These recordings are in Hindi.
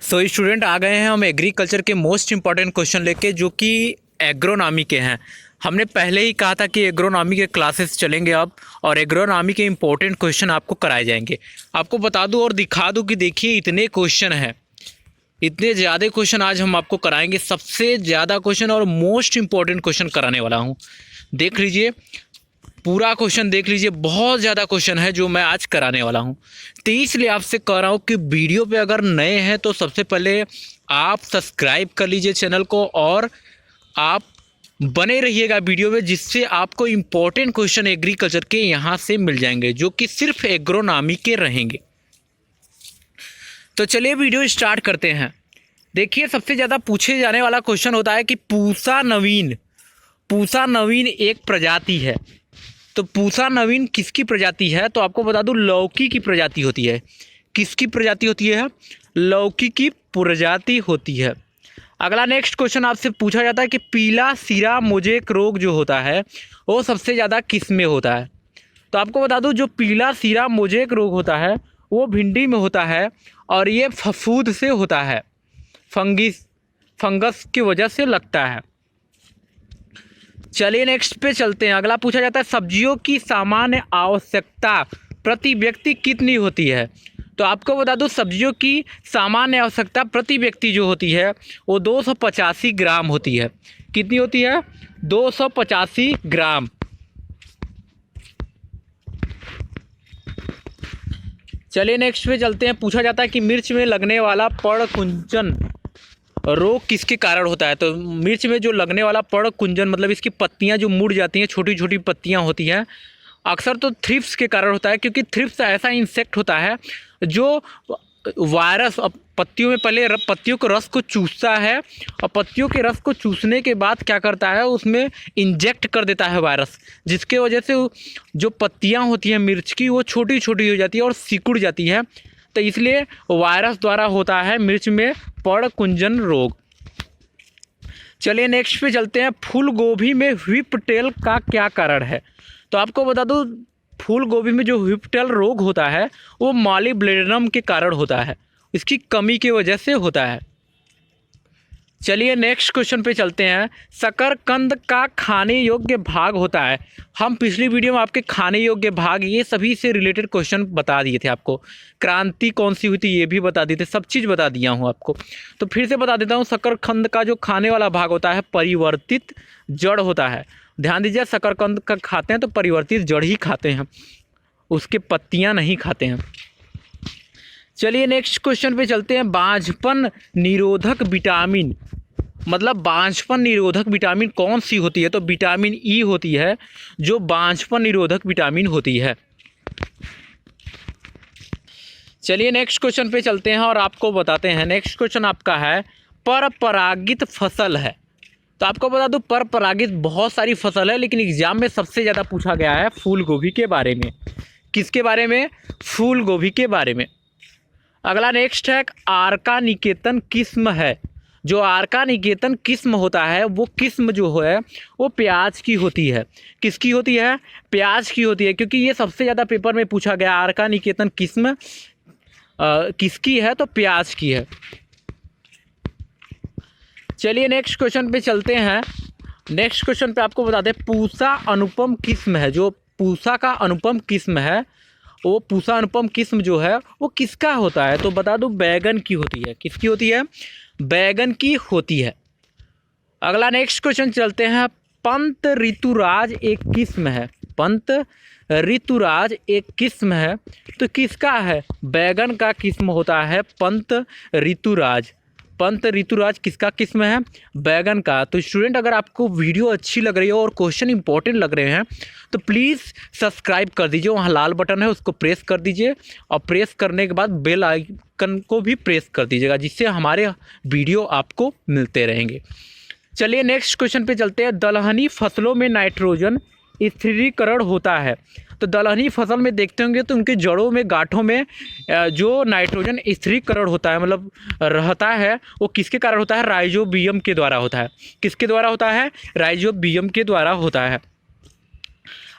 सो स्टूडेंट आ गए हैं हम एग्रीकल्चर के मोस्ट इंपॉर्टेंट क्वेश्चन लेके, जो कि एग्रोनॉमी के हैं। हमने पहले ही कहा था कि एग्रोनॉमी के क्लासेस चलेंगे अब, और एग्रोनॉमी के इंपॉर्टेंट क्वेश्चन आपको कराए जाएंगे। आपको बता दूं और दिखा दूं कि देखिए इतने क्वेश्चन हैं, इतने ज़्यादा क्वेश्चन आज हम आपको कराएंगे। सबसे ज़्यादा क्वेश्चन और मोस्ट इंपॉर्टेंट क्वेश्चन कराने वाला हूँ। देख लीजिए, पूरा क्वेश्चन देख लीजिए, बहुत ज़्यादा क्वेश्चन है जो मैं आज कराने वाला हूँ। तो इसलिए आपसे कह रहा हूँ कि वीडियो पे अगर नए हैं तो सबसे पहले आप सब्सक्राइब कर लीजिए चैनल को, और आप बने रहिएगा वीडियो में, जिससे आपको इम्पोर्टेंट क्वेश्चन एग्रीकल्चर के यहाँ से मिल जाएंगे, जो कि सिर्फ एग्रोनॉमी के रहेंगे। तो चलिए वीडियो स्टार्ट करते हैं। देखिए, सबसे ज़्यादा पूछे जाने वाला क्वेश्चन होता है कि पूसा नवीन एक प्रजाति है। तो पूसा नवीन किसकी प्रजाति है? तो आपको बता दूं, लौकी की प्रजाति होती है। किसकी प्रजाति होती है? लौकी की प्रजाति होती है। अगला नेक्स्ट क्वेश्चन आपसे पूछा जाता है कि पीला सिरा मोजेक रोग जो होता है वो सबसे ज़्यादा किस में होता है? तो आपको बता दूं, जो पीला सिरा मोजेक रोग होता है वो भिंडी में होता है, और ये फफूंद से होता है, फंगस की वजह से लगता है। चलिए नेक्स्ट पे चलते हैं। अगला पूछा जाता है सब्जियों की सामान्य आवश्यकता प्रति व्यक्ति कितनी होती है? तो आपको बता दूं, सब्जियों की सामान्य आवश्यकता प्रति व्यक्ति जो होती है वो 285 ग्राम होती है। कितनी होती है? 285 ग्राम। चलिए नेक्स्ट पे चलते हैं। पूछा जाता है कि मिर्च में लगने वाला पर्ण रोग किसके कारण होता है? तो मिर्च में जो लगने वाला पर्ण कुंजन, मतलब इसकी पत्तियां जो मुड़ जाती हैं, छोटी छोटी पत्तियां होती हैं, अक्सर तो थ्रिप्स के कारण होता है। क्योंकि थ्रिप्स ऐसा इंसेक्ट होता है जो वायरस पत्तियों में पहले पत्तियों के रस को चूसता है, और पत्तियों के रस को चूसने के बाद क्या करता है, उसमें इंजेक्ट कर देता है वायरस, जिसके वजह से जो पत्तियां होती हैं मिर्च की वो छोटी छोटी हो जाती है और सिकुड़ जाती है। तो इसलिए वायरस द्वारा होता है मिर्च में पर्ण कुंजन रोग। चलिए नेक्स्ट पे चलते हैं। फूल गोभी में व्हिपटेल का क्या कारण है? तो आपको बता दूं, फूल गोभी में जो व्हिपटेल रोग होता है वो मॉलिब्डेनम के कारण होता है, इसकी कमी की वजह से होता है। चलिए नेक्स्ट क्वेश्चन पे चलते हैं। शकरकंद का खाने योग्य भाग होता है। हम पिछली वीडियो में आपके खाने योग्य भाग, ये सभी से रिलेटेड क्वेश्चन बता दिए थे आपको। क्रांति कौन सी हुई थी ये भी बता दिए थे, सब चीज़ बता दिया हूँ आपको। तो फिर से बता देता हूँ, शकरकंद का जो खाने वाला भाग होता है परिवर्तित जड़ होता है। ध्यान दीजिए, शकरकंद का खाते हैं तो परिवर्तित जड़ ही खाते हैं, उसके पत्तियाँ नहीं खाते हैं। चलिए नेक्स्ट क्वेश्चन पे चलते हैं। बांझपन निरोधक विटामिन, मतलब बांझपन निरोधक विटामिन कौन सी होती है? तो विटामिन ई होती है जो बांझपन निरोधक विटामिन होती है। चलिए नेक्स्ट क्वेश्चन पे चलते हैं और आपको बताते हैं। नेक्स्ट क्वेश्चन आपका है परपरागित फसल है। तो आपको बता दूं, परपरागित बहुत सारी फसल है, लेकिन एग्जाम में सबसे ज़्यादा पूछा गया है फूल गोभी के बारे में। किसके बारे में? फूल गोभी के बारे में। अगला नेक्स्ट है आर्का निकेतन किस्म है। जो आर्का निकेतन किस्म होता है वो किस्म जो है वो प्याज की होती है। किसकी होती है? प्याज की होती है, क्योंकि ये सबसे ज़्यादा पेपर में पूछा गया। आर्का निकेतन किस्म किसकी है? तो प्याज की है। चलिए नेक्स्ट क्वेश्चन पे चलते हैं। नेक्स्ट क्वेश्चन पे आपको बता दें, पूसा अनुपम किस्म है। जो पूसा का अनुपम किस्म है, वो पूसा अनुपम किस्म जो है वो किसका होता है? तो बता दूं, बैगन की होती है। किसकी होती है? बैगन की होती है। अगला नेक्स्ट क्वेश्चन चलते हैं। पंत ऋतुराज एक किस्म है। पंत ऋतुराज एक किस्म है, तो किसका है? बैगन का किस्म होता है पंत ऋतुराज। पंत ऋतुराज किसका किस्म है? बैगन का। तो स्टूडेंट, अगर आपको वीडियो अच्छी लग रही है और क्वेश्चन इंपॉर्टेंट लग रहे हैं तो प्लीज़ सब्सक्राइब कर दीजिए। वहाँ लाल बटन है, उसको प्रेस कर दीजिए, और प्रेस करने के बाद बेल आइकन को भी प्रेस कर दीजिएगा, जिससे हमारे वीडियो आपको मिलते रहेंगे। चलिए नेक्स्ट क्वेश्चन पे चलते हैं। दलहनी फसलों में नाइट्रोजन स्थिरीकरण होता है। तो दलहनी फसल में देखते होंगे तो उनके जड़ों में, गांठों में जो नाइट्रोजन स्थिरीकरण होता है, मतलब रहता है, वो किसके कारण होता है? राइजोबियम के द्वारा होता है। किसके द्वारा होता है? राइजोबियम के द्वारा होता है।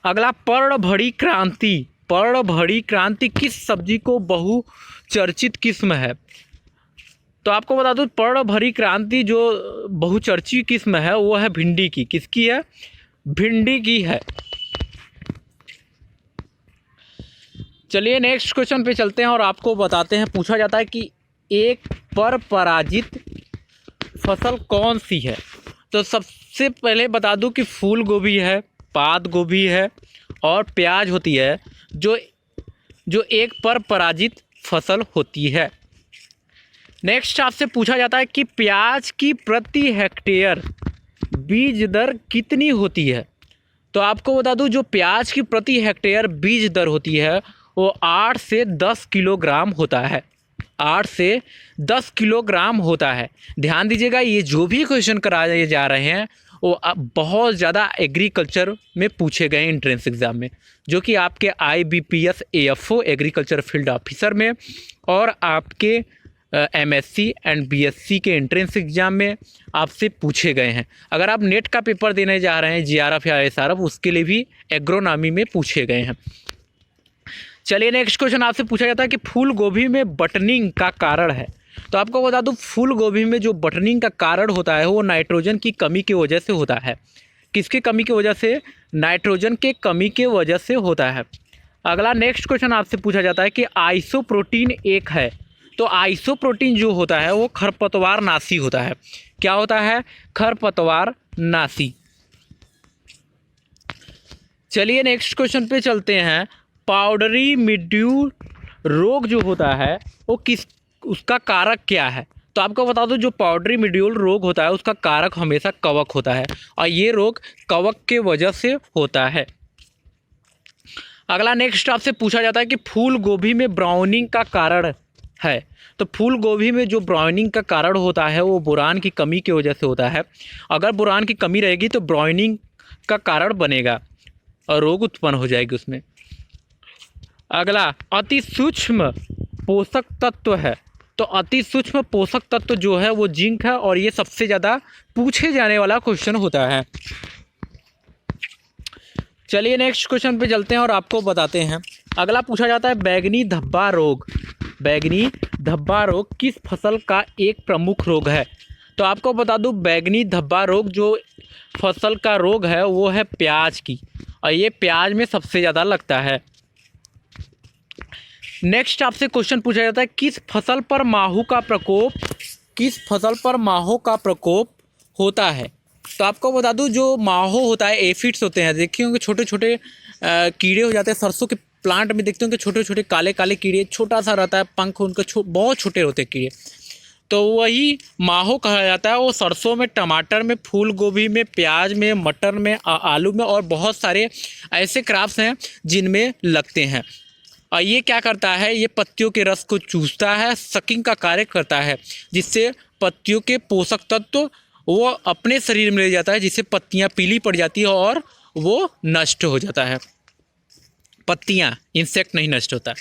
अगला पर्णभड़ी क्रांति। पर्णभड़ी क्रांति किस सब्जी को बहुचर्चित किस्म है? तो आपको बता दूँ पर्ण भरी क्रांति जो बहुचर्चित किस्म है वो है भिंडी की। किसकी है? भिंडी की है। चलिए नेक्स्ट क्वेश्चन पे चलते हैं और आपको बताते हैं, पूछा जाता है कि एक पर पराजित फसल कौन सी है। तो सबसे पहले बता दूं कि फूल गोभी है, पात गोभी है और प्याज होती है जो एक पर पराजित फसल होती है। नेक्स्ट आपसे पूछा जाता है कि प्याज की प्रति हेक्टेयर बीज दर कितनी होती है। तो आपको बता दूं जो प्याज की प्रति हेक्टेयर बीज दर होती है वो 8 से 10 किलोग्राम होता है। 8 से 10 किलोग्राम होता है। ध्यान दीजिएगा, ये जो भी क्वेश्चन कराए जा रहे हैं वो बहुत ज़्यादा एग्रीकल्चर में पूछे गए एंट्रेंस एग्ज़ाम में, जो कि आपके IBPS AFO agriculture field officer में और आपके MSc एंड BSc के एंट्रेंस एग्ज़ाम में आपसे पूछे गए हैं। अगर आप नेट का पेपर देने जा रहे हैं GRF या SRF, उसके लिए भी एग्रोनॉमी में पूछे गए हैं। चलिए नेक्स्ट क्वेश्चन आपसे पूछा जाता है कि फूल गोभी में बटनिंग का कारण है। तो आपको बता दूं फूल गोभी में जो बटनिंग का कारण होता है वो नाइट्रोजन की कमी की वजह से होता है। किसकी कमी की वजह से? नाइट्रोजन के कमी के वजह से होता है। अगला नेक्स्ट क्वेश्चन आपसे पूछा जाता है कि आइसोप्रोटीन एक है। तो आइसोप्रोटीन जो होता है वो खरपतवार नाशी होता है। क्या होता है? खरपतवार नाशी। चलिए नेक्स्ट क्वेश्चन पे चलते हैं। पाउडरी मिल्ड्यू रोग जो होता है वो उसका कारक क्या है। तो आपको बता दो जो पाउडरी मिल्ड्यू रोग होता है उसका कारक हमेशा कवक होता है और ये रोग कवक के वजह से होता है। अगला नेक्स्ट आपसे पूछा जाता है कि फूल गोभी में ब्राउनिंग का कारण है। तो फूल गोभी में जो ब्राउनिंग का कारण होता है वो बोरान की कमी की वजह से होता है। अगर बोरान की कमी रहेगी तो ब्राउनिंग का कारण बनेगा और रोग उत्पन्न हो जाएगी उसमें। अगला अति सूक्ष्म पोषक तत्व है। तो अति सूक्ष्म पोषक तत्व जो है वो जिंक है और ये सबसे ज़्यादा पूछे जाने वाला क्वेश्चन होता है। चलिए नेक्स्ट क्वेश्चन पे चलते हैं और आपको बताते हैं। अगला पूछा जाता है बैंगनी धब्बा रोग। बैंगनी धब्बा रोग किस फसल का एक प्रमुख रोग है। तो आपको बता दूं बैंगनी धब्बा रोग जो फसल का रोग है वो है प्याज की और ये प्याज में सबसे ज़्यादा लगता है। नेक्स्ट आपसे क्वेश्चन पूछा जाता है किस फसल पर माहू का प्रकोप होता है। तो आपको बता दूं जो माहो होता है एफिड्स होते हैं। देखिए होंगे छोटे छोटे कीड़े हो जाते हैं सरसों के प्लांट में, देखते होंगे छोटे छोटे काले काले कीड़े, छोटा सा रहता है पंख उनका, बहुत छोटे होते हैं कीड़े, तो वही माहो कहा जाता है। वो सरसों में, टमाटर में, फूल गोभी में, प्याज में, मटर में, आलू में और बहुत सारे ऐसे क्रॉप्स हैं जिनमें लगते हैं। और ये क्या करता है, ये पत्तियों के रस को चूसता है, सकिंग का कार्य करता है, जिससे पत्तियों के पोषक तत्व वो अपने शरीर में ले जाता है, जिससे पत्तियां पीली पड़ जाती है और वो नष्ट हो जाता है। पत्तियां, इंसेक्ट नहीं नष्ट होता।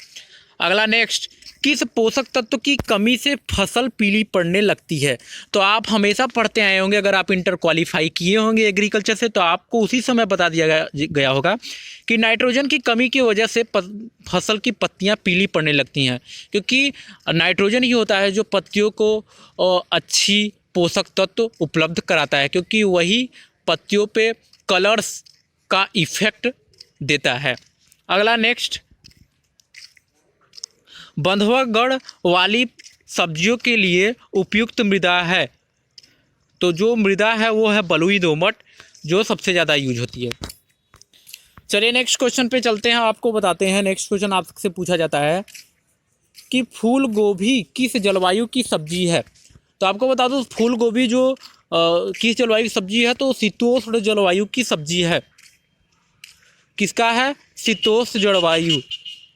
अगला नेक्स्ट, किस पोषक तत्व की कमी से फसल पीली पड़ने लगती है। तो आप हमेशा पढ़ते आए होंगे, अगर आप इंटर क्वालिफाई किए होंगे एग्रीकल्चर से तो आपको उसी समय बता दिया गया होगा कि नाइट्रोजन की कमी की वजह से फसल की पत्तियां पीली पड़ने लगती हैं, क्योंकि नाइट्रोजन ही होता है जो पत्तियों को अच्छी पोषक तत्व उपलब्ध कराता है, क्योंकि वही पत्तियों पे कलर्स का इफेक्ट देता है। अगला नेक्स्ट, बंधुआगढ़ वाली सब्जियों के लिए उपयुक्त मृदा है। तो जो मृदा है वो है बलुई दोमट, जो सबसे ज़्यादा यूज होती है। चलिए नेक्स्ट क्वेश्चन पे चलते हैं, आपको बताते हैं। नेक्स्ट क्वेश्चन आपसे पूछा जाता है कि फूल गोभी किस जलवायु की सब्जी है। तो आपको बता दूं फूल गोभी जो किस जलवायु की सब्जी है, तो शीतोष्ण जलवायु की सब्जी है। किसका है? शीतोष्ण जलवायु।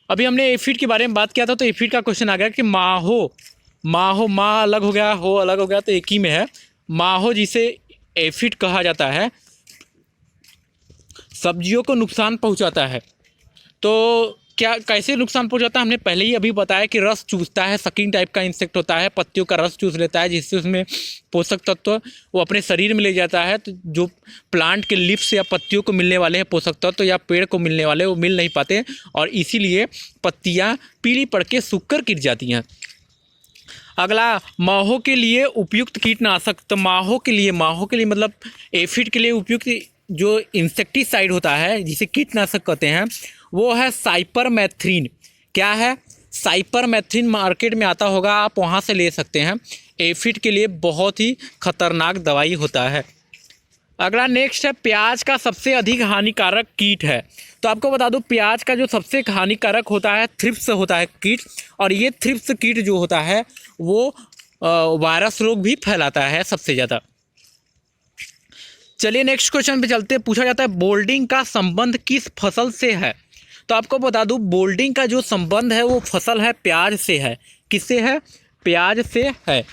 अभी हमने एफिड के बारे में बात किया था, तो एफिड का क्वेश्चन आ गया कि माह अलग हो गया, हो अलग हो गया, तो एक ही में है। माहो जिसे एफिड कहा जाता है, सब्जियों को नुकसान पहुंचाता है। तो क्या कैसे नुकसान पहुंचाता है, हमने पहले ही अभी बताया कि रस चूसता है, सकिंग टाइप का इंसेक्ट होता है, पत्तियों का रस चूस लेता है, जिससे उसमें पोषक तत्व वो अपने शरीर में ले जाता है। तो जो प्लांट के लीव्स या पत्तियों को मिलने वाले हैं पोषक तत्व या पेड़ को मिलने वाले वो मिल नहीं पाते और इसीलिए पत्तियाँ पीली पड़ के सूख कर गिर जाती हैं। अगला, माहो के लिए उपयुक्त कीटनाशक। तो माहो के लिए मतलब एफिड के लिए उपयुक्त जो इंसेक्टिसाइड होता है, जिसे कीटनाशक कहते हैं, वो है साइपरमेथ्रिन। क्या है? साइपरमेथ्रिन। मार्केट में आता होगा, आप वहाँ से ले सकते हैं। एफिड के लिए बहुत ही खतरनाक दवाई होता है। अगला नेक्स्ट है, प्याज का सबसे अधिक हानिकारक कीट है। तो आपको बता दूं, प्याज का जो सबसे हानिकारक होता है थ्रिप्स होता है कीट, और ये थ्रिप्स कीट जो होता है वो वायरस रोग भी फैलाता है सबसे ज़्यादा। चलिए नेक्स्ट क्वेश्चन पे चलते हैं। पूछा जाता है बोल्डिंग का संबंध किस फसल से है। तो आपको बता दूं, बोल्डिंग का जो संबंध है वो फसल है प्याज से है। किससे है? प्याज से है।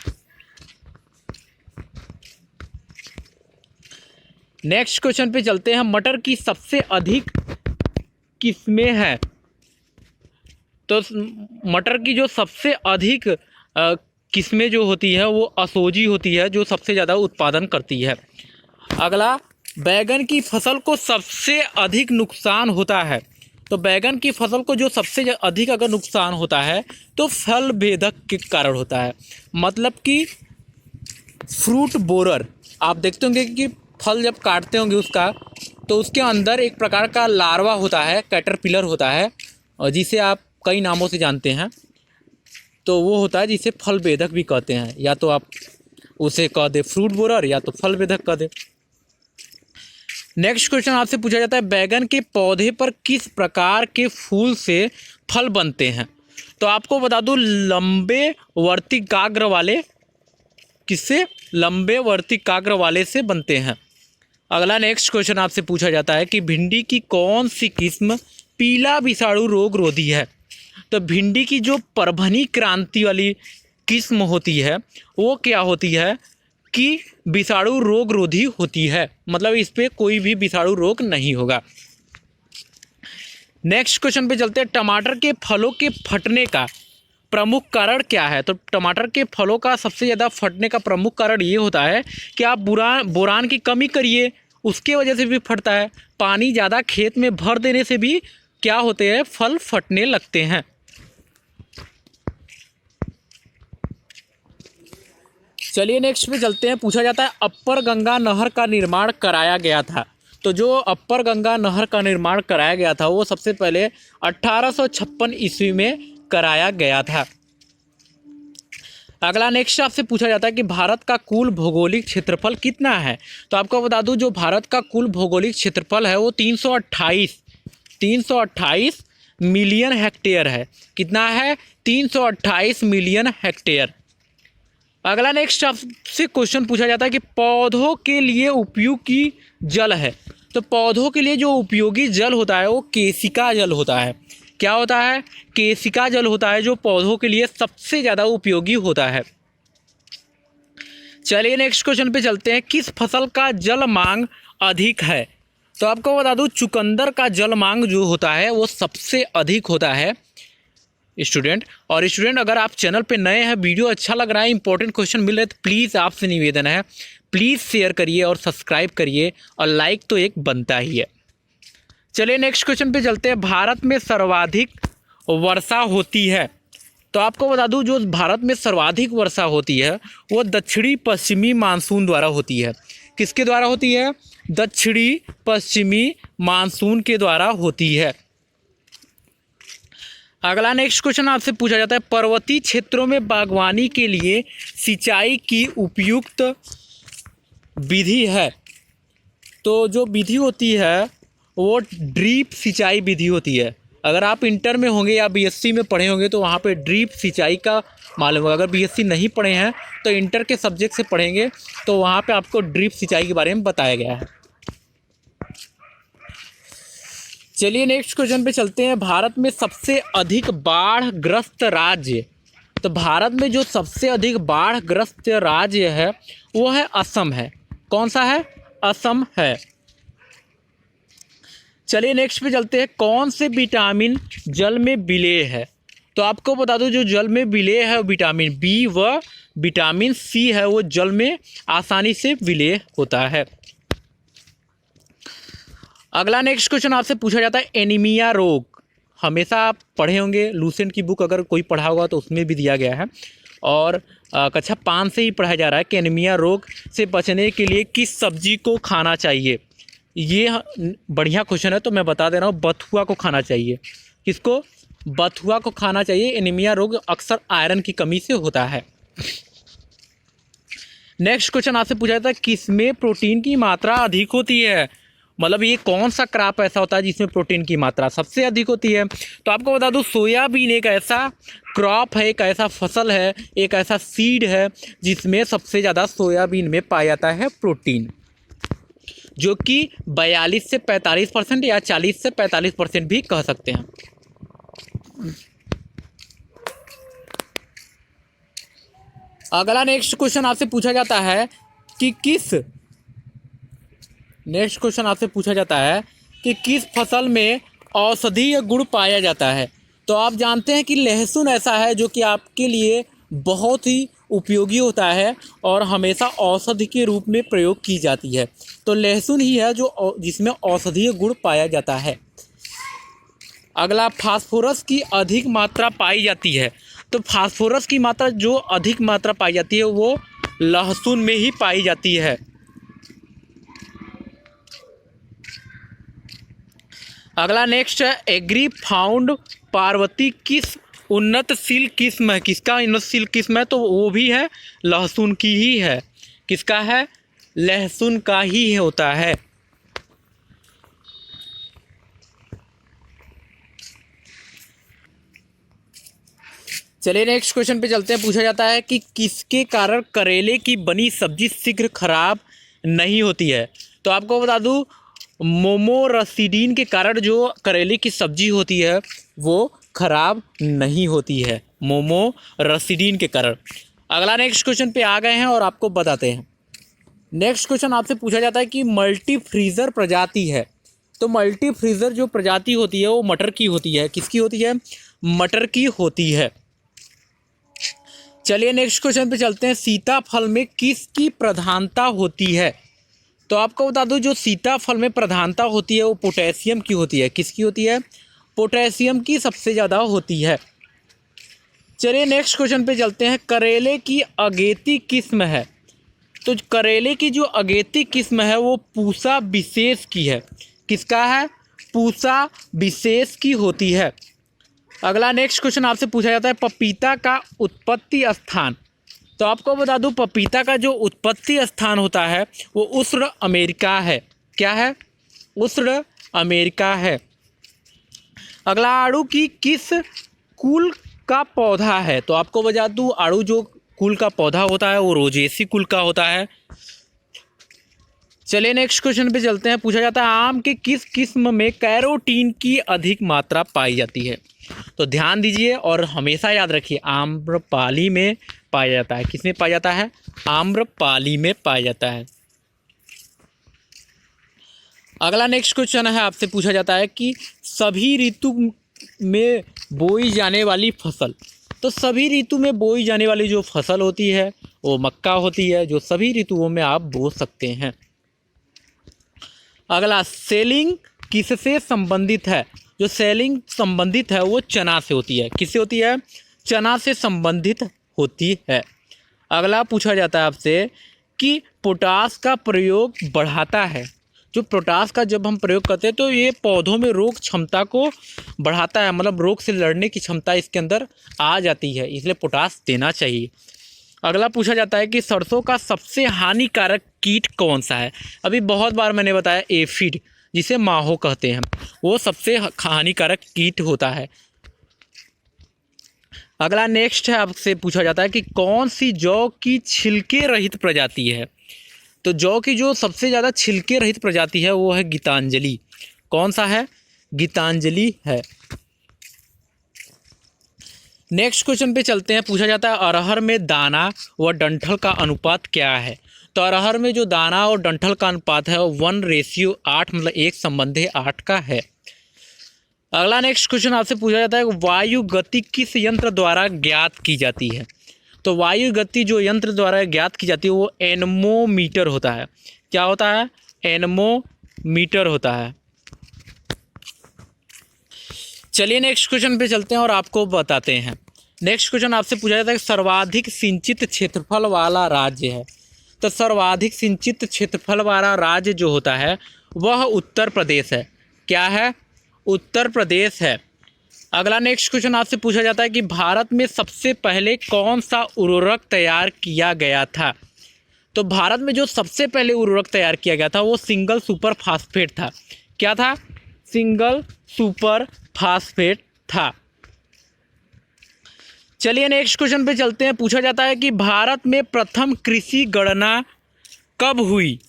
नेक्स्ट क्वेश्चन पे चलते हैं। मटर की सबसे अधिक किस्में हैं। तो मटर की जो सबसे अधिक किस्में जो होती है वो असोजी होती है, जो सबसे ज़्यादा उत्पादन करती है। अगला, बैगन की फसल को सबसे अधिक नुकसान होता है। तो बैगन की फसल को जो सबसे अधिक अगर नुकसान होता है तो फल भेदक के कारण होता है। मतलब कि फ्रूट बोरर। आप देखते होंगे कि फल जब काटते होंगे उसका, तो उसके अंदर एक प्रकार का लार्वा होता है, कैटरपिलर होता है, और जिसे आप कई नामों से जानते हैं। तो वो होता है जिसे फल भेदक भी कहते हैं। या तो आप उसे कह दे फ्रूट बोरर, या तो फल भेदक कह दे। नेक्स्ट क्वेश्चन आपसे पूछा जाता है, बैगन के पौधे पर किस प्रकार के फूल से फल बनते हैं। तो आपको बता दूं, लंबे वर्तिकाग्र वाले, किससे? लंबे वर्तिकाग्र वाले से बनते हैं। अगला नेक्स्ट क्वेश्चन आपसे पूछा जाता है कि भिंडी की कौन सी किस्म पीला विषाणु रोग रोधी है। तो भिंडी की जो परभनी क्रांति वाली किस्म होती है वो क्या होती है कि विषाणु रोग रोधी होती है, मतलब इस पे कोई भी विषाणु रोग नहीं होगा। नेक्स्ट क्वेश्चन पे चलते हैं। टमाटर के फलों के फटने का प्रमुख कारण क्या है। तो टमाटर के फलों का सबसे ज़्यादा फटने का प्रमुख कारण ये होता है कि आप बोरान की कमी करिए, उसके वजह से भी फटता है। पानी ज़्यादा खेत में भर देने से भी क्या होते हैं, फल फटने लगते हैं। चलिए नेक्स्ट पे चलते हैं। पूछा जाता है, अपर गंगा नहर का निर्माण कराया गया था। तो जो अपर गंगा नहर का निर्माण कराया गया था वो सबसे पहले 1856 ईस्वी में कराया गया था। अगला नेक्स्ट आपसे पूछा जाता है कि भारत का कुल भौगोलिक क्षेत्रफल कितना है। तो आपको बता दूं, जो भारत का कुल भौगोलिक क्षेत्रफल है वो 328 मिलियन हेक्टेयर है। कितना है? 328 मिलियन हेक्टेयर। अगला नेक्स्ट आपसे क्वेश्चन पूछा जाता है कि पौधों के लिए उपयोगी जल है। तो पौधों के लिए जो उपयोगी जल होता है वो केशिका जल होता है। क्या होता है? केशिका जल होता है, जो पौधों के लिए सबसे ज़्यादा उपयोगी होता है। चलिए नेक्स्ट क्वेश्चन पे चलते हैं। किस फसल का जल मांग अधिक है। तो आपको बता दूं, चुकंदर का जल मांग जो होता है वो सबसे अधिक होता है स्टूडेंट। और स्टूडेंट, अगर आप चैनल पे नए हैं, वीडियो अच्छा लग रहा है, इंपॉर्टेंट क्वेश्चन मिल रहे हैं, तो प्लीज़ आपसे निवेदन है, प्लीज़ शेयर करिए और सब्सक्राइब करिए, और लाइक तो एक बनता ही है। चलिए नेक्स्ट क्वेश्चन पे चलते हैं। भारत में सर्वाधिक वर्षा होती है। तो आपको बता दूं, जो भारत में सर्वाधिक वर्षा होती है वो दक्षिणी पश्चिमी मानसून द्वारा होती है। किसके द्वारा होती है? दक्षिणी पश्चिमी मानसून के द्वारा होती है। अगला नेक्स्ट क्वेश्चन आपसे पूछा जाता है, पर्वतीय क्षेत्रों में बागवानी के लिए सिंचाई की उपयुक्त विधि है। तो जो विधि होती है वो ड्रिप सिंचाई विधि होती है। अगर आप इंटर में होंगे या बीएससी में पढ़े होंगे तो वहाँ पे ड्रिप सिंचाई का मालूम होगा। अगर बीएससी नहीं पढ़े हैं तो इंटर के सब्जेक्ट से पढ़ेंगे तो वहाँ पे आपको ड्रिप सिंचाई के बारे में बताया गया है। चलिए नेक्स्ट क्वेश्चन पे चलते हैं। भारत में सबसे अधिक बाढ़ ग्रस्त राज्य। तो भारत में जो सबसे अधिक बाढ़ ग्रस्त राज्य है वो है असम है। कौन सा है? असम है। चलिए नेक्स्ट पे चलते हैं। कौन से विटामिन जल में विलेय है। तो आपको बता दूं, जो जल में विलेय है वो विटामिन बी व विटामिन सी है, वो जल में आसानी से विलेय होता है। अगला नेक्स्ट क्वेश्चन आपसे पूछा जाता है, एनीमिया रोग। हमेशा आप पढ़े होंगे, लूसेंट की बुक अगर कोई पढ़ा होगा तो उसमें भी दिया गया है। और कक्षा 5 से ही पढ़ाया जा रहा है कि एनीमिया रोग से बचने के लिए किस सब्जी को खाना चाहिए। ये बढ़िया क्वेश्चन है, तो मैं बता दे रहा हूँ, बथुआ को खाना चाहिए। किसको? बथुआ को खाना चाहिए। एनीमिया रोग अक्सर आयरन की कमी से होता है। नेक्स्ट क्वेश्चन आपसे पूछा जाता है किसमें प्रोटीन की मात्रा अधिक होती है। मतलब ये कौन सा क्रॉप ऐसा होता है जिसमें प्रोटीन की मात्रा सबसे अधिक होती है। तो आपको बता दूं, सोयाबीन एक ऐसा क्रॉप है, एक ऐसा फसल है, एक ऐसा सीड है जिसमें सबसे ज़्यादा सोयाबीन में पाया जाता है प्रोटीन, जो कि 42 से 45% या 40 से 45% भी कह सकते हैं। अगला नेक्स्ट क्वेश्चन आपसे पूछा जाता है कि किस फसल में औषधीय गुण पाया जाता है। तो आप जानते हैं कि लहसुन ऐसा है जो कि आपके लिए बहुत ही उपयोगी होता है और हमेशा औषधि के रूप में प्रयोग की जाती है। तो लहसुन ही है जिसमें औषधीय गुण पाया जाता है। अगला, फास्फोरस की अधिक मात्रा पाई जाती है। तो फास्फोरस की मात्रा जो अधिक मात्रा पाई जाती है वो लहसुन में ही पाई जाती है। अगला नेक्स्ट है एग्री फाउंड पार्वती किस उन्नतशील किस्म है। किसका उन्नतशील किस्म है? तो वो भी है लहसुन की ही है। किसका है? लहसुन का ही होता है। चलिए नेक्स्ट क्वेश्चन पे चलते हैं। पूछा जाता है कि किसके कारण करेले की बनी सब्जी शीघ्र खराब नहीं होती है। तो आपको बता दूं, मोमोरसिडिन के कारण जो करेले की सब्जी होती है वो खराब नहीं होती है, मोमोरसिडिन के कारण। अगला नेक्स्ट क्वेश्चन पे आ गए हैं और आपको बताते हैं। नेक्स्ट क्वेश्चन आपसे पूछा जाता है कि मल्टी फ्रीज़र प्रजाति है। तो मल्टी फ्रीज़र जो प्रजाति होती है वो मटर की होती है। किसकी होती है? मटर की होती है। चलिए नेक्स्ट क्वेश्चन पे चलते हैं। सीताफल में किसकी प्रधानता होती है। तो आपको बता दूं, जो सीताफल में प्रधानता होती है वो पोटेशियम की होती है। किसकी होती है? पोटेशियम की सबसे ज़्यादा होती है। चलिए नेक्स्ट क्वेश्चन पे चलते हैं। करेले की अगेती किस्म है। तो करेले की जो अगेती किस्म है वो पूसा विशेष की है। किसका है? पूसा विशेष की होती है। अगला नेक्स्ट क्वेश्चन आपसे पूछा जाता है पपीता का उत्पत्ति स्थान। तो आपको बता दूं, पपीता का जो उत्पत्ति स्थान होता है वो उष्ण अमेरिका है। क्या है? उष्ण अमेरिका है। अगला, आड़ू की किस कुल का पौधा है। तो आपको बता दूं, आड़ू जो कुल का पौधा होता है वो रोजेसी कुल का होता है। चलिए नेक्स्ट क्वेश्चन पे चलते हैं। पूछा जाता है आम के किस किस्म में कैरोटीन की अधिक मात्रा पाई जाती है। तो ध्यान दीजिए और हमेशा याद रखिए, आम्रपाली में पाया जाता है। किसमें पाया जाता है? आम्रपाली में पाया जाता है। अगला नेक्स्ट क्वेश्चन है, आपसे पूछा जाता है कि सभी ऋतु में बोई जाने वाली फसल। तो सभी ऋतु में बोई जाने वाली जो फसल होती है वो मक्का होती है, जो सभी ऋतुओं में आप बो सकते हैं। अगला, सेलिंग किससे संबंधित है। जो सेलिंग संबंधित है वो चना से होती है। किससे होती है? चना से संबंधित होती है। अगला पूछा जाता है आपसे कि पोटास का प्रयोग बढ़ाता है। जो पोटास का जब हम प्रयोग करते हैं तो ये पौधों में रोग क्षमता को बढ़ाता है, मतलब रोग से लड़ने की क्षमता इसके अंदर आ जाती है, इसलिए पोटास देना चाहिए। अगला पूछा जाता है कि सरसों का सबसे हानिकारक कीट कौन सा है। अभी बहुत बार मैंने बताया एफिड, जिसे माहो कहते हैं, वो सबसे हानिकारक कीट होता है। अगला नेक्स्ट है, आपसे पूछा जाता है कि कौन सी जौ की छिलके रहित प्रजाति है। तो जौ की जो सबसे ज़्यादा छिलके रहित प्रजाति है वो है गीतांजलि। कौन सा है? गीतांजलि है। नेक्स्ट क्वेश्चन पे चलते हैं। पूछा जाता है अरहर में दाना व डंठल का अनुपात क्या है। तो अरहर में जो दाना और डंठल का अनुपात है वो 1:8, मतलब 1:8 का है। अगला नेक्स्ट क्वेश्चन आपसे पूछा जाता है वायु गति किस यंत्र द्वारा ज्ञात की जाती है। तो वायु गति जो यंत्र द्वारा ज्ञात की जाती है वो एनेमोमीटर होता है। क्या होता है? एनेमोमीटर होता है। चलिए नेक्स्ट क्वेश्चन पे चलते हैं और आपको बताते हैं। नेक्स्ट क्वेश्चन आपसे पूछा जाता है कि सर्वाधिक सिंचित क्षेत्रफल वाला राज्य है। तो सर्वाधिक सिंचित क्षेत्रफल वाला राज्य जो होता है वह उत्तर प्रदेश है। क्या है? उत्तर प्रदेश है। अगला नेक्स्ट क्वेश्चन आपसे पूछा जाता है कि भारत में सबसे पहले कौन सा उर्वरक तैयार किया गया था। तो भारत में जो सबसे पहले उर्वरक तैयार किया गया था वो सिंगल सुपर फास्फेट था। क्या था? सिंगल सुपर फास्फेट था। चलिए नेक्स्ट क्वेश्चन पे चलते हैं। पूछा जाता है कि भारत में प्रथम कृषि गणना कब हुई।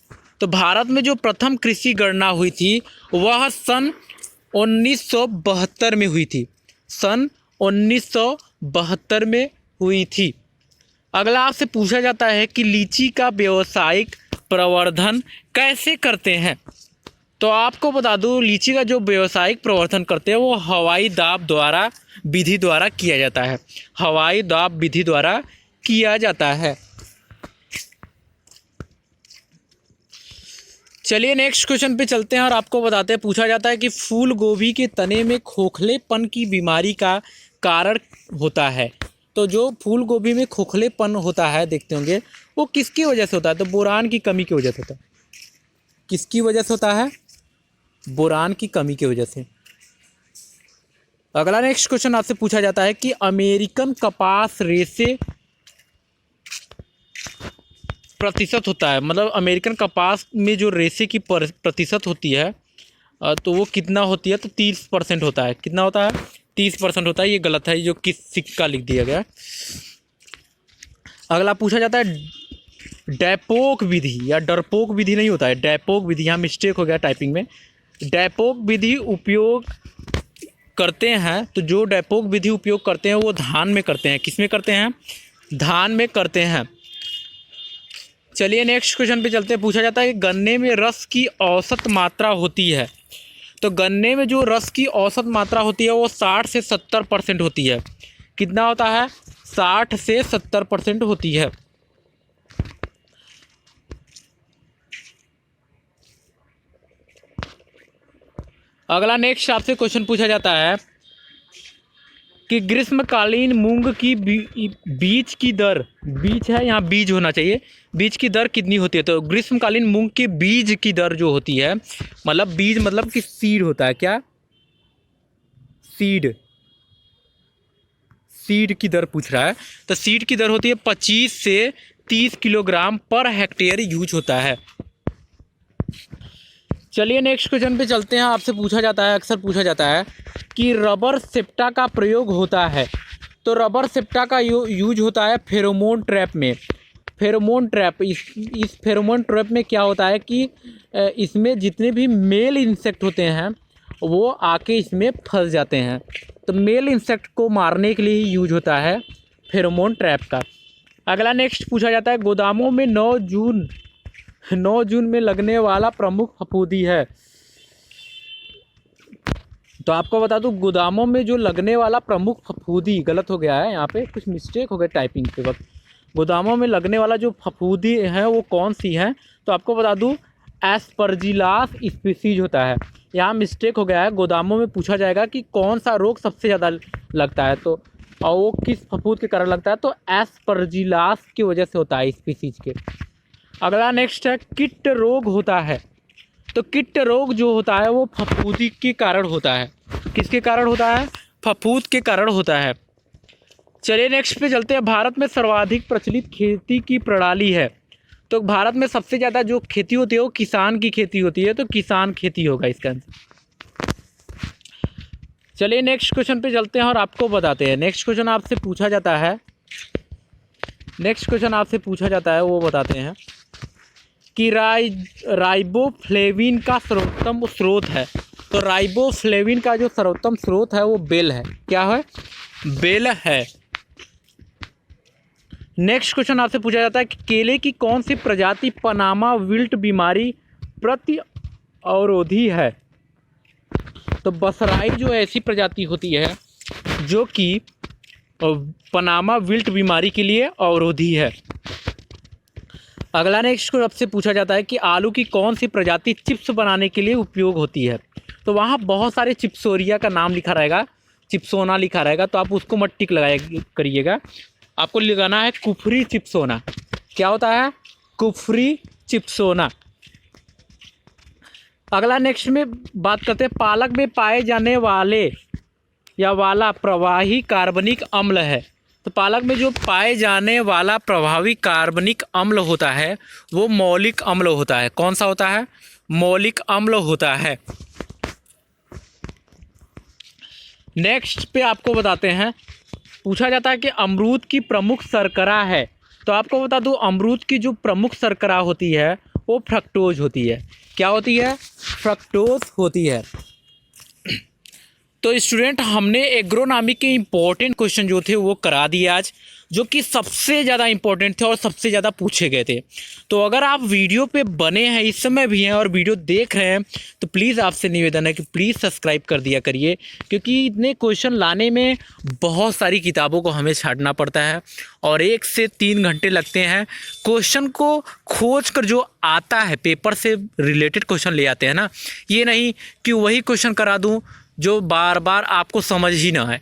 तो भारत में जो प्रथम कृषि गणना हुई थी वह सन 1972 में हुई थी। सन 1972 में हुई थी। अगला आपसे पूछा जाता है कि लीची का व्यावसायिक प्रवर्धन कैसे करते हैं। तो आपको बता दूं, लीची का जो व्यावसायिक प्रवर्धन करते हैं वो हवाई दाब द्वारा विधि द्वारा किया जाता है। हवाई दाब विधि द्वारा किया जाता है। चलिए नेक्स्ट क्वेश्चन पे चलते हैं और आपको बताते हैं। पूछा जाता है कि फूल गोभी के तने में खोखलेपन की बीमारी का कारण होता है। तो जो फूल गोभी में खोखलेपन होता है देखते होंगे वो किसकी वजह से होता है। तो बोरान की कमी की वजह से होता है। किसकी वजह से होता है? बोरान की कमी की वजह से। अगला नेक्स्ट क्वेश्चन आपसे पूछा जाता है कि अमेरिकन कपास रेशे प्रतिशत होता है, मतलब अमेरिकन कपास में जो रेशे की प्रतिशत होती है तो वो कितना होती है। तो 30% होता है। कितना होता है? 30% होता है। ये गलत है, जो किस सिक्का लिख दिया गया। अगला पूछा जाता है डैपोक विधि या डरपोक विधि नहीं होता है, डैपोक विधि। यहाँ मिस्टेक हो गया टाइपिंग में। डैपोक विधि उपयोग करते हैं। तो जो डैपोक विधि उपयोग करते हैं वो धान में करते हैं। किस में करते हैं? धान में करते हैं। चलिए नेक्स्ट क्वेश्चन पे चलते हैं। पूछा जाता है कि गन्ने में रस की औसत मात्रा होती है। तो गन्ने में जो रस की औसत मात्रा होती है वो 60 से 70% होती है। कितना होता है? 60 से 70% होती है। अगला नेक्स्ट आपसे क्वेश्चन पूछा जाता है कि ग्रीष्मकालीन मूंग की बीज की दर, बीज है यहाँ बीज होना चाहिए, बीज की दर कितनी होती है। तो ग्रीष्मकालीन मूंग के बीज की दर जो होती है, मतलब बीज मतलब कि सीड होता है। क्या? सीड। सीड की दर पूछ रहा है। तो सीड की दर होती है 25 से 30 किलोग्राम पर हेक्टेयर यूज होता है। चलिए नेक्स्ट क्वेश्चन पे चलते हैं। आपसे पूछा जाता है, अक्सर पूछा जाता है कि रबर सेप्टा का प्रयोग होता है। तो रबर सेप्टा का यूज होता है फेरोमोन ट्रैप में। फेरोमोन ट्रैप, इस फेरोमोन ट्रैप में क्या होता है कि इसमें जितने भी मेल इंसेक्ट होते हैं वो आके इसमें फंस जाते हैं। तो मेल इंसेक्ट को मारने के लिए यूज होता है फेरोमोन ट्रैप का। अगला नेक्स्ट पूछा जाता है गोदामों में 9 जून में लगने वाला प्रमुख फफूंदी है। तो आपको बता दूं गोदामों में जो लगने वाला प्रमुख फफूंदी, गलत हो गया है, यहाँ पे कुछ मिस्टेक हो गया टाइपिंग के वक्त। गोदामों में लगने वाला जो फफूंदी है वो कौन सी है। तो आपको बता दूं एस्परजिलास स्पीसीज होता है। यहाँ मिस्टेक हो गया है। गोदामों में पूछा जाएगा कि कौन सा रोग सबसे ज़्यादा लगता है तो और वो किस फफूंद के कारण लगता है। तो एस्परजिलास की वजह से होता है, स्पीसीज के। अगला नेक्स्ट है कीट रोग होता है। तो कीट रोग जो होता है वो फफूंदी के कारण होता है। किसके कारण होता है? फफूंद के कारण होता है। चलिए नेक्स्ट पे चलते हैं। भारत में सर्वाधिक प्रचलित खेती की प्रणाली है। तो भारत में सबसे ज़्यादा जो खेती होती है वो किसान की खेती होती है। तो किसान खेती होगा इसका आंसर। चलिए नेक्स्ट क्वेश्चन पे चलते हैं और आपको बताते हैं। नेक्स्ट क्वेश्चन आपसे पूछा जाता है वो बताते हैं कि राइबोफ्लेविन का सर्वोत्तम स्रोत है। तो राइबोफ्लेविन का जो सर्वोत्तम स्रोत है वो बेल है। क्या है? बेल है। नेक्स्ट क्वेश्चन आपसे पूछा जाता है कि केले की कौन सी प्रजाति पनामा विल्ट बीमारी प्रति अवरोधी है। तो बसराई जो ऐसी प्रजाति होती है जो कि पनामा विल्ट बीमारी के लिए अवरोधी है। अगला नेक्स्ट को आपसे पूछा जाता है कि आलू की कौन सी प्रजाति चिप्स बनाने के लिए उपयोग होती है। तो वहाँ बहुत सारे चिप्सोरिया का नाम लिखा रहेगा, चिप्सोना लिखा रहेगा तो आप उसको मत टिक लगाया करिएगा, आपको लगाना है कुफरी चिप्सोना। क्या होता है? कुफरी चिप्सोना। अगला नेक्स्ट में बात करते हैं, पालक में पाए जाने वाले या वाला प्रवाही कार्बनिक अम्ल है। तो पालक में जो पाए जाने वाला प्रभावी कार्बनिक अम्ल होता है वो मौलिक अम्ल होता है। कौन सा होता है? मौलिक अम्ल होता है। नेक्स्ट पे आपको बताते हैं, पूछा जाता है कि अमरूद की प्रमुख शर्करा है। तो आपको बता दूं, अमरूद की जो प्रमुख शर्करा होती है वो फ्रक्टोज होती है। क्या होती है? फ्रक्टोज होती है। तो स्टूडेंट, हमने एग्रोनॉमी के इम्पोर्टेंट क्वेश्चन जो थे वो करा दिए आज, जो कि सबसे ज़्यादा इम्पोर्टेंट थे और सबसे ज़्यादा पूछे गए थे। तो अगर आप वीडियो पे बने हैं, इस समय भी हैं और वीडियो देख रहे हैं, तो प्लीज़ आपसे निवेदन है कि प्लीज़ सब्सक्राइब कर दिया करिए, क्योंकि इतने क्वेश्चन लाने में बहुत सारी किताबों को हमें छांटना पड़ता है और 1 से 3 घंटे लगते हैं। क्वेश्चन को खोज कर जो आता है, पेपर से रिलेटेड क्वेश्चन ले आते हैं ना, ये नहीं कि वही क्वेश्चन करा दूँ जो बार बार आपको समझ ही ना आए।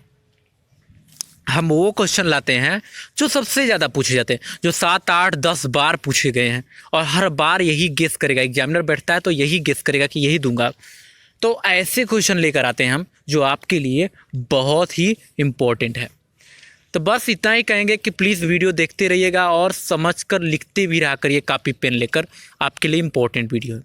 हम वो क्वेश्चन लाते हैं जो सबसे ज़्यादा पूछे जाते हैं, जो 7, 8, 10 बार पूछे गए हैं और हर बार यही गेस करेगा। एग्जामिनर बैठता है तो यही गेस करेगा कि यही दूंगा। तो ऐसे क्वेश्चन लेकर आते हैं हम जो आपके लिए बहुत ही इम्पोर्टेंट है। तो बस इतना ही कहेंगे कि प्लीज़ वीडियो देखते रहिएगा और समझकर लिखते भी रहा करिए कॉपी पेन लेकर, आपके लिए इम्पोर्टेंट वीडियो है।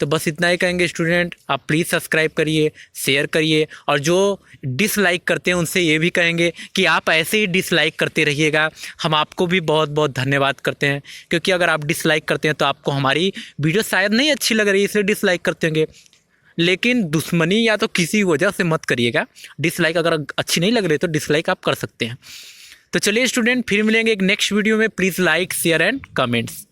तो बस इतना ही कहेंगे स्टूडेंट, आप प्लीज़ सब्सक्राइब करिए, शेयर करिए, और जो डिसलाइक करते हैं उनसे ये भी कहेंगे कि आप ऐसे ही डिसलाइक करते रहिएगा। हम आपको भी बहुत बहुत धन्यवाद करते हैं, क्योंकि अगर आप डिसलाइक करते हैं तो आपको हमारी वीडियो शायद नहीं अच्छी लग रही है इसलिए डिसलाइक करते होंगे, लेकिन दुश्मनी या तो किसी वजह से मत करिएगा। डिसलाइक अगर अच्छी नहीं लग रही तो डिसलाइक आप कर सकते हैं। तो चलिए स्टूडेंट, फिर मिलेंगे एक नेक्स्ट वीडियो में। Please like, share and comments.